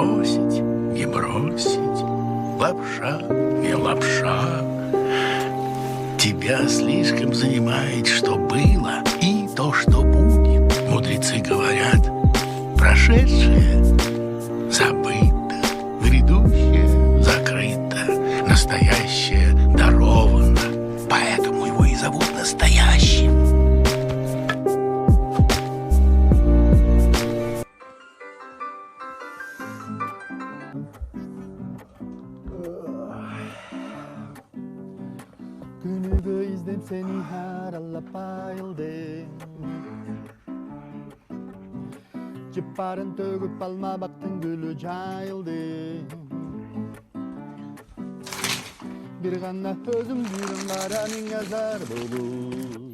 бросить, не бросить, лапша, не лапша. Тебя слишком занимает, что было, и то, что будет. Мудрецы говорят, прошедшее забыто, грядущее закрыто, настоящее даровано. Поэтому его и зовут настоящим. Күнүгө издеп сени аралап байылдым. Жыппарын төгүп алма бактың гүлү жайылды. Бир гана өзүм жүрүм бараның азар болуп.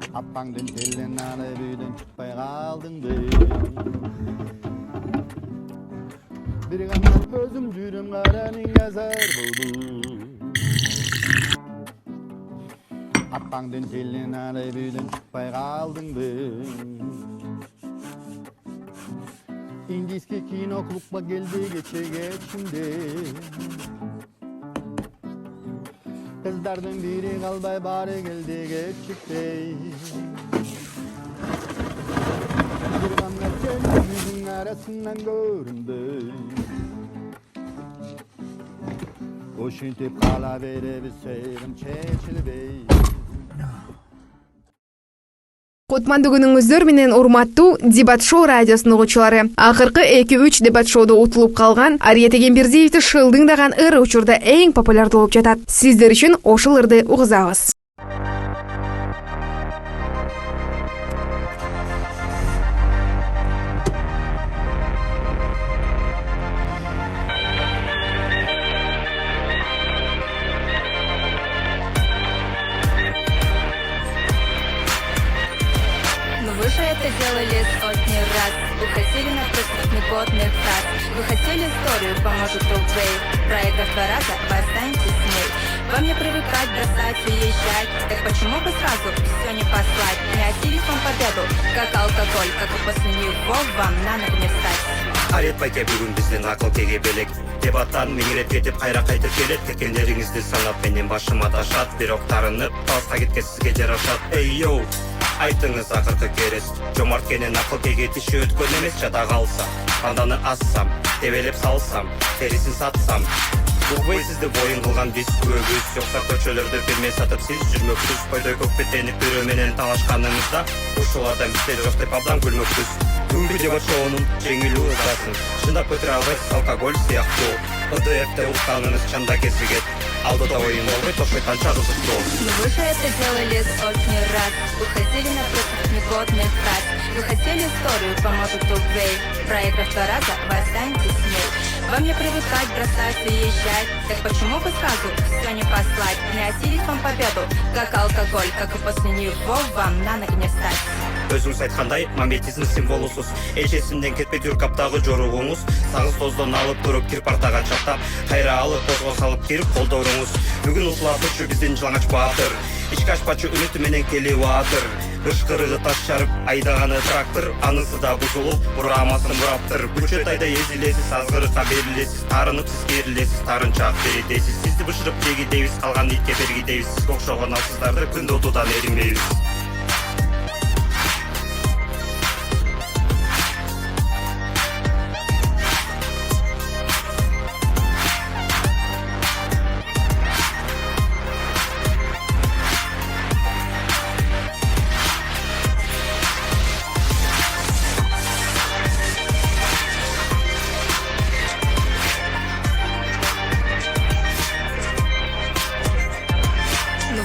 Апаңдын телден алып үйдөн чыкпай калдыңбы. Bir gana özüm cürüm karanın yazar buldu. Appandın telin alıp üydün çıkpay kaldın be. İndiski kino klubba geldi geçe şimdi. Kızlardan biri kalbay bari geldi geçikti. Bir gana kendi yüzün arasından göründü. Ошентип кала беребиз сейрим чечилбей. Кутмандуу күнүңүздөр менен урматтуу Дебат шоу радиосунун угуучулары. Акыркы 2-3 дебат шоудо утулуп калган Ария Тегенбердиевди шылдыңдаган ыры учурда эң популярдуу болуп жатат. Сиздер үчүн ошол ырды угузабыз. Это делали сотни раз. Вы хотели написать негодных фраз. Вы хотели историю, поможет Рубей. Проиграв 2 раза, вы останетесь с ней. Вам не привыкать, бросать, уезжать. Так почему бы сразу все не послать? Не осилить вам победу, как алкоголь. Как и после него вам на ноги не встать. Аретпайте бүгін бізден ақыл теге белек. Дебаттан меңірет кетіп қайра қайтып келет. Кеткендеріңізді санап менен башыма дашат. Бирок тарынып алысқа кеткен сізге де рашат. Эй йоу, айтыңыз ақырқы керес. Жомарт кенен ақыл теге тиші өткөн емес. Жата қалса, анданы ассам, тебелеп салсам, терісін сатсам. Бұғбай сізді бойын қылған біз көбіз. Жоқса көчөлөрдө берме сатып сіз жүрмөксіз. Койдой көкпеттеніп бүрөменен талашқаныңызда ушулардан біздер жоқ деп абдан күлмөксіз. Күнгі дебат шоунун жеңілу ызасын шындап көтүрө албайсыз алкоголь сыяктуу. ОДФ-те укканыңыз чанда кесигет. Алдыда ойын болбой тошой канча кызыктуу. Но вы же это делали сотни раз. Вы хотели напротив негодных фраз. Вы хотели историю, поможет Рубей. Проиграв 2 раза, вы останетесь с ней. Вам не привыкать, бросать, уезжать. Так почему бы сразу все не послать? Не осилить вам победу, как алкоголь. Как и после него вам на ноги не встать. Өзіңіз айтқандай, мамбетизм символусуз. Эчесинден кетпей жүр каптагы жоругуңуз. Саңыз тоздон алып туруп кирип партага чаттап, кайра алып тозго салып кирип колдооруңуз. Бүгүн утулатчу биздин Жалаңач Баатыр. Ички ачпачы үмүтү менен келип атыр. Ышкырыгы таш чарып айдаганы трактор. Анысы да бузулуп, бурамасын бураптыр. Бүчөт айда эзилесиз, азгырыкка берилесиз. Тарынып сиз керилесиз, тарынчаак беретесиз. Сизди бышырып жегидейбиз, калган итке бергидейбиз. Сизге окшогон алсыздарды күндө утуудан эринбейбиз.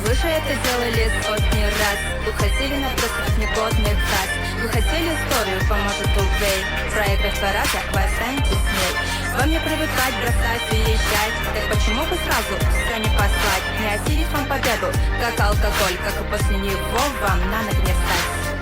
Вы же это делали сотни раз. Вы хотели напротив негодных фраз. Вы хотели историю, поможет Рубей. Проиграв 2 раза, вы останетесь с ней. Вам не привыкать, бросать, уезжать. Так почему бы сразу все не послать? Не осилить вам победу, как алкоголь. Как и после него вам на ноги не встать.